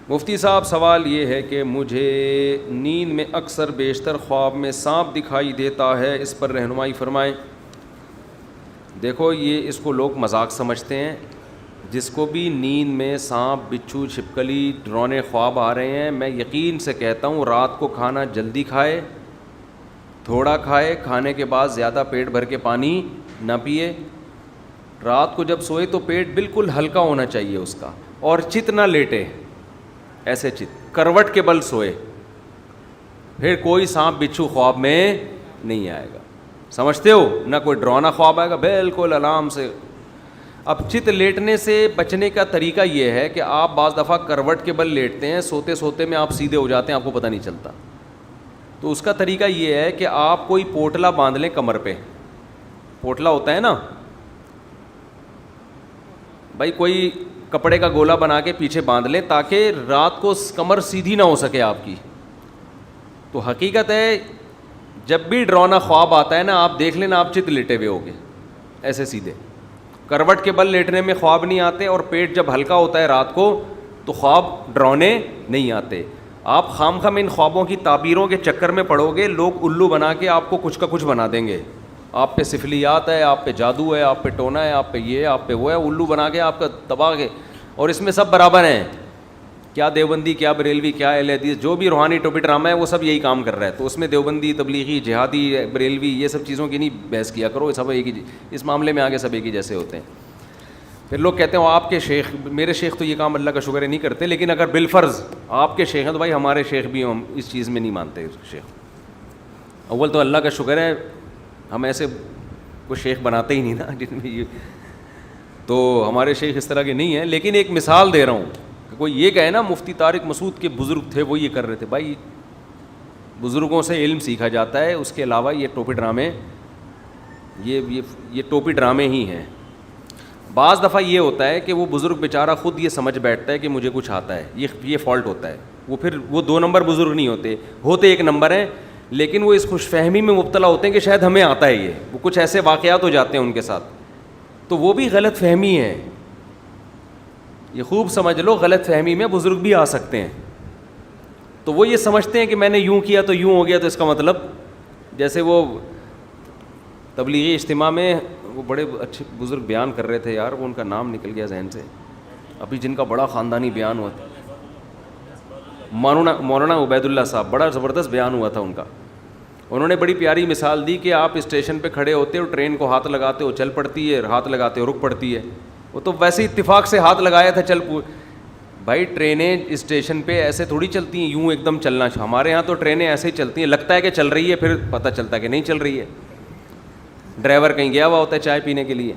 مفتی صاحب سوال یہ ہے کہ مجھے نیند میں اکثر بیشتر خواب میں سانپ دکھائی دیتا ہے، اس پر رہنمائی فرمائیں۔ دیکھو یہ اس کو لوگ مذاق سمجھتے ہیں، جس کو بھی نیند میں سانپ بچھو چھپکلی ڈرانے خواب آ رہے ہیں، میں یقین سے کہتا ہوں رات کو کھانا جلدی کھائے، تھوڑا کھائے، کھانے کے بعد زیادہ پیٹ بھر کے پانی نہ پیے، رات کو جب سوئے تو پیٹ بالکل ہلکا ہونا چاہیے اس کا، اور چت نہ لیٹے، ایسے چت کروٹ کے بل سوئے، پھر کوئی سانپ بچھو خواب میں نہیں آئے گا، سمجھتے ہو؟ نہ کوئی ڈرانا خواب آئے گا، بالکل آرام سے۔ اب چت لیٹنے سے بچنے کا طریقہ یہ ہے کہ آپ بعض دفعہ کروٹ کے بل لیٹتے ہیں، سوتے سوتے میں آپ سیدھے ہو جاتے ہیں، آپ کو پتہ نہیں چلتا، تو اس کا طریقہ یہ ہے کہ آپ کوئی پوٹلا باندھ لیں کمر پہ، پوٹلا ہوتا ہے نا بھائی، کوئی کپڑے کا گولا بنا کے پیچھے باندھ لیں تاکہ رات کو کمر سیدھی نہ ہو سکے آپ کی۔ تو حقیقت ہے جب بھی ڈراؤنا خواب آتا ہے نا، آپ دیکھ لینا آپ چت لیٹے ہوئے ہوگے ایسے سیدھے، کروٹ کے بل لیٹنے میں خواب نہیں آتے، اور پیٹ جب ہلکا ہوتا ہے رات کو تو خواب ڈراؤنے نہیں آتے۔ آپ خام ان خوابوں کی تعبیروں کے چکر میں پڑو گے، لوگ الو بنا کے آپ کو کچھ کا کچھ بنا دیں گے، آپ پہ سفلیات ہے، آپ پہ جادو ہے، آپ پہ ٹونا ہے، آپ پہ یہ ہے، آپ پہ وہ ہے، الو بنا کے آپ کا تباہ کے، اور اس میں سب برابر ہیں، کیا دیوبندی، کیا بریلوی، کیا اہل حدیث، جو بھی روحانی ٹوپی ڈرامہ ہے وہ سب یہی کام کر رہا ہے، تو اس میں دیوبندی، تبلیغی، جہادی، بریلوی، یہ سب چیزوں کی نہیں بحث کیا کرو، سب ایک ہی، اس معاملے میں آگے سب ایک ہی جیسے ہوتے ہیں۔ پھر لوگ کہتے ہیں آپ کے شیخ، میرے شیخ تو یہ کام اللہ کا شکر ہے نہیں کرتے، لیکن اگر بالفرض آپ کے شیخ ہیں تو بھائی ہمارے شیخ بھی، ہم اس چیز میں نہیں مانتے شیخ۔ اول تو اللہ کا شکر ہے ہم ایسے کوئی شیخ بناتے ہی نہیں نا جن میں یہ، تو ہمارے شیخ اس طرح کے نہیں ہیں، لیکن ایک مثال دے رہا ہوں کہ کوئی یہ کہے نا مفتی طارق مسعود کے بزرگ تھے وہ یہ کر رہے تھے، بھائی بزرگوں سے علم سیکھا جاتا ہے، اس کے علاوہ یہ ٹوپی ڈرامے، یہ ٹوپی ڈرامے ہی ہیں۔ بعض دفعہ یہ ہوتا ہے کہ وہ بزرگ بیچارہ خود یہ سمجھ بیٹھتا ہے کہ مجھے کچھ آتا ہے، یہ فالٹ ہوتا ہے، وہ پھر وہ 2 نمبر بزرگ نہیں ہوتے 1 نمبر ہیں، لیکن وہ اس خوش فہمی میں مبتلا ہوتے ہیں کہ شاید ہمیں آتا ہے یہ، وہ کچھ ایسے واقعات ہو جاتے ہیں ان کے ساتھ، تو وہ بھی غلط فہمی ہے، یہ خوب سمجھ لو، غلط فہمی میں بزرگ بھی آ سکتے ہیں، تو وہ یہ سمجھتے ہیں کہ میں نے یوں کیا تو یوں ہو گیا، تو اس کا مطلب جیسے وہ تبلیغی اجتماع میں وہ بڑے اچھے بزرگ بیان کر رہے تھے یار، وہ ان کا نام نکل گیا ذہن سے ابھی، جن کا بڑا خاندانی بیان ہوا تھا، مولانا عبید اللہ صاحب، بڑا زبردست بیان ہوا تھا ان کا، انہوں نے بڑی پیاری مثال دی کہ آپ اسٹیشن پہ کھڑے ہوتے ہو، ٹرین کو ہاتھ لگاتے ہو چل پڑتی ہے، ہاتھ لگاتے ہو رک پڑتی ہے، وہ تو ویسے اتفاق سے ہاتھ لگایا تھا بھائی ٹرینیں اسٹیشن پہ ایسے تھوڑی چلتی ہیں یوں ایک دم چلنا، ہمارے ہاں تو ٹرینیں ایسے ہی چلتی ہیں، لگتا ہے کہ چل رہی ہے پھر پتہ چلتا ہے کہ نہیں چل رہی ہے، ڈرائیور کہیں گیا ہوا ہوتا ہے چائے پینے کے لیے۔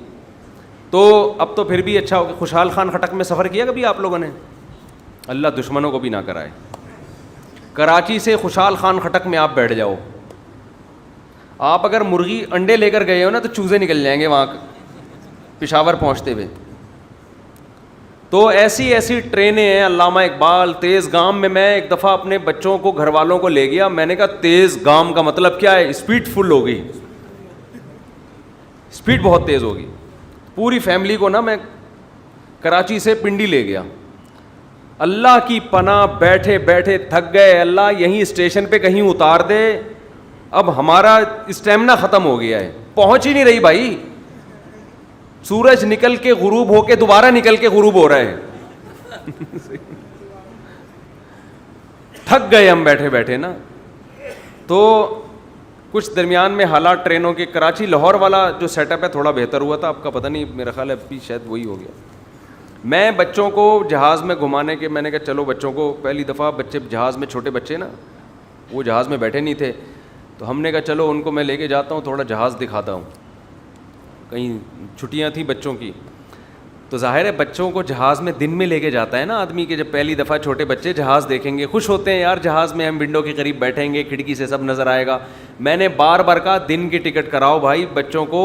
تو اب تو پھر بھی اچھا ہو گیا، خوشحال خان خٹک میں سفر کیا کبھی آپ لوگوں نے؟ اللہ دشمنوں کو بھی نہ کرائے، کراچی سے خوشحال خان خٹک میں آپ بیٹھ جاؤ، آپ اگر مرغی انڈے لے کر گئے ہو نا تو چوزے نکل جائیں گے وہاں پشاور پہنچتے ہوئے، تو ایسی ٹرینیں ہیں۔ علامہ اقبال تیز گام میں ایک دفعہ اپنے بچوں کو گھر والوں کو لے گیا، میں نے کہا تیز گام کا مطلب کیا ہے؟ اسپیڈ فل ہو گئی، اسپیڈ بہت تیز ہوگی، پوری فیملی کو نا میں کراچی سے پنڈی لے گیا، اللہ کی پناہ بیٹھے بیٹھے تھک گئے، اللہ یہیں اسٹیشن پہ کہیں اتار دے، اب ہمارا اسٹیمنا ختم ہو گیا ہے، پہنچ ہی نہیں رہی بھائی، سورج نکل کے غروب ہو کے دوبارہ نکل کے غروب ہو رہا ہے تھک گئے ہم بیٹھے بیٹھے نا۔ تو کچھ درمیان میں حالات ٹرینوں کے، کراچی لاہور والا جو سیٹ اپ ہے تھوڑا بہتر ہوا تھا، آپ کا پتہ نہیں، میرا خیال ہے ابھی شاید وہی ہو گیا۔ میں بچوں کو جہاز میں گھمانے کے، میں نے کہا چلو بچوں کو، پہلی دفعہ بچے جہاز میں، چھوٹے بچے نا وہ جہاز میں بیٹھے نہیں تھے، تو ہم نے کہا چلو ان کو میں لے کے جاتا ہوں، تھوڑا جہاز دکھاتا ہوں، کہیں چھٹیاں تھیں بچوں کی، تو ظاہر ہے بچوں کو جہاز میں دن میں لے کے جاتا ہے نا آدمی، کہ جب پہلی دفعہ چھوٹے بچے جہاز دیکھیں گے خوش ہوتے ہیں، یار جہاز میں ہم ونڈو کے قریب بیٹھیں گے، کھڑکی سے سب نظر آئے گا۔ میں نے بار بار کہا دن کی ٹکٹ کراؤ بھائی، بچوں کو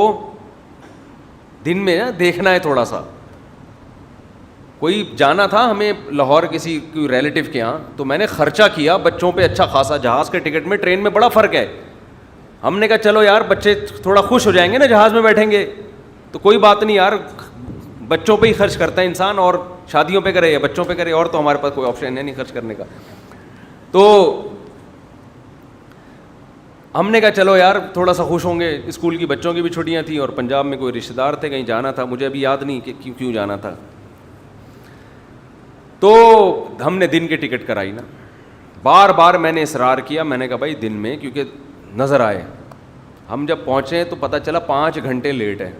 دن میں دیکھنا ہے تھوڑا سا۔ کوئی جانا تھا ہمیں لاہور کسی کوئی ریلیٹیو کے یہاں، تو میں نے خرچہ کیا بچوں پہ اچھا خاصا، جہاز کے ٹکٹ میں ٹرین میں بڑا فرق ہے، ہم نے کہا چلو یار بچے تھوڑا خوش ہو جائیں گے نا جہاز میں بیٹھیں گے، تو کوئی بات نہیں یار بچوں پہ ہی خرچ کرتا ہے انسان, اور شادیوں پہ کرے یا بچوں پہ کرے, اور تو ہمارے پاس کوئی آپشن ہے نہیں خرچ کرنے کا. تو ہم نے کہا چلو یار تھوڑا سا خوش ہوں گے, اسکول کی بچوں کی بھی چھٹیاں تھیں اور پنجاب میں کوئی رشتہ دار تھے, کہیں جانا تھا, مجھے ابھی یاد نہیں کہ کیوں جانا تھا. تو ہم نے دن کی ٹکٹ کرائی نا, بار بار میں نے اصرار کیا, میں نے کہا بھائی دن میں, کیونکہ نظر آئے. ہم جب پہنچے تو پتہ چلا 5 گھنٹے لیٹ ہے,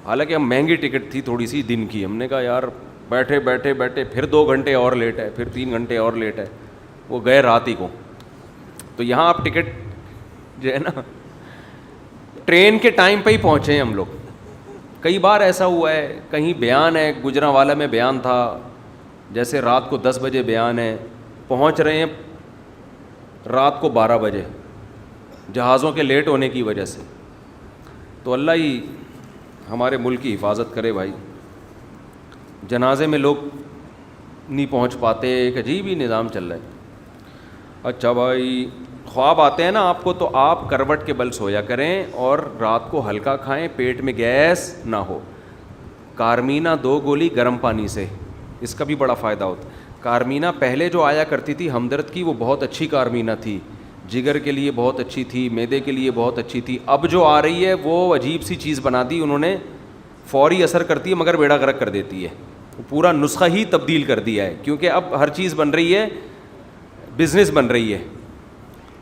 حالانکہ ہم مہنگی ٹکٹ تھی تھوڑی سی دن کی. ہم نے کہا یار بیٹھے بیٹھے بیٹھے پھر 2 گھنٹے اور لیٹ ہے, پھر 3 گھنٹے اور لیٹ ہے, وہ گئے رات ہی کو. تو یہاں آپ ٹکٹ جو ہے نا ٹرین کے ٹائم پہ ہی پہنچے ہیں ہم لوگ. کئی بار ایسا ہوا ہے, کہیں بیان ہے, گجرانوالہ میں بیان تھا, جیسے رات کو 10 بجے بیان ہے, پہنچ رہے ہیں رات کو 12 بجے جہازوں کے لیٹ ہونے کی وجہ سے. تو اللہ ہی ہمارے ملک کی حفاظت کرے بھائی. جنازے میں لوگ نہیں پہنچ پاتے, ایک عجیب ہی نظام چل رہا ہے. اچھا بھائی, خواب آتے ہیں نا آپ کو تو آپ کروٹ کے بل سویا کریں اور رات کو ہلکا کھائیں, پیٹ میں گیس نہ ہو. کارمینا 2 گولی گرم پانی سے, اس کا بھی بڑا فائدہ ہوتا ہے. کارمینا پہلے جو آیا کرتی تھی ہمدرد کی, وہ بہت اچھی کارمینا تھی, جگر کے لیے بہت اچھی تھی, معدے کے لیے بہت اچھی تھی. اب جو آ رہی ہے وہ عجیب سی چیز بنا دی انہوں نے, فوری اثر کرتی ہے مگر بیڑا غرق کر دیتی ہے. پورا نسخہ ہی تبدیل کر دیا ہے, کیونکہ اب ہر چیز بن رہی ہے, بزنس بن رہی ہے.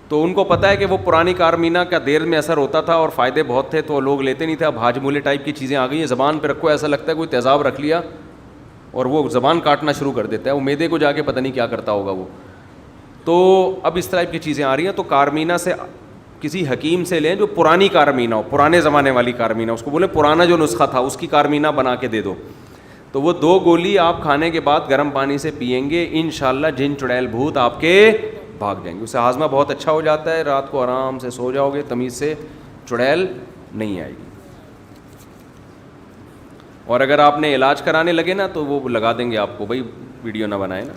تو ان کو پتہ ہے کہ وہ پرانی کارمینا کا دیر میں اثر ہوتا تھا اور فائدے بہت تھے, تو لوگ لیتے نہیں تھے. اب ہاجمولے ٹائپ کی چیزیں آ گئی ہیں, زبان پہ رکھو ایسا لگتا ہے کوئی تیزاب رکھ لیا اور وہ زبان کاٹنا شروع کر دیتا ہے, وہ معدے کو جا کے پتہ نہیں کیا کرتا ہوگا وہ. تو اب اس طرح کی چیزیں آ رہی ہیں. تو کارمینا سے کسی حکیم سے لیں جو پرانی کارمینا ہو, پرانے زمانے والی کارمینا, اس کو بولے پرانا جو نسخہ تھا اس کی کارمینا بنا کے دے دو. تو وہ 2 گولی آپ کھانے کے بعد گرم پانی سے پئیں گے, انشاءاللہ جن چڑیل بھوت آپ کے بھاگ جائیں گے. اس سے ہاضمہ بہت اچھا ہو جاتا ہے, رات کو آرام سے سو جاؤ گے, تمیز سے چڑیل نہیں آئے گی. اور اگر آپ نے علاج کرانے لگے نا تو وہ لگا دیں گے آپ کو, بھائی ویڈیو نہ بنائے نا.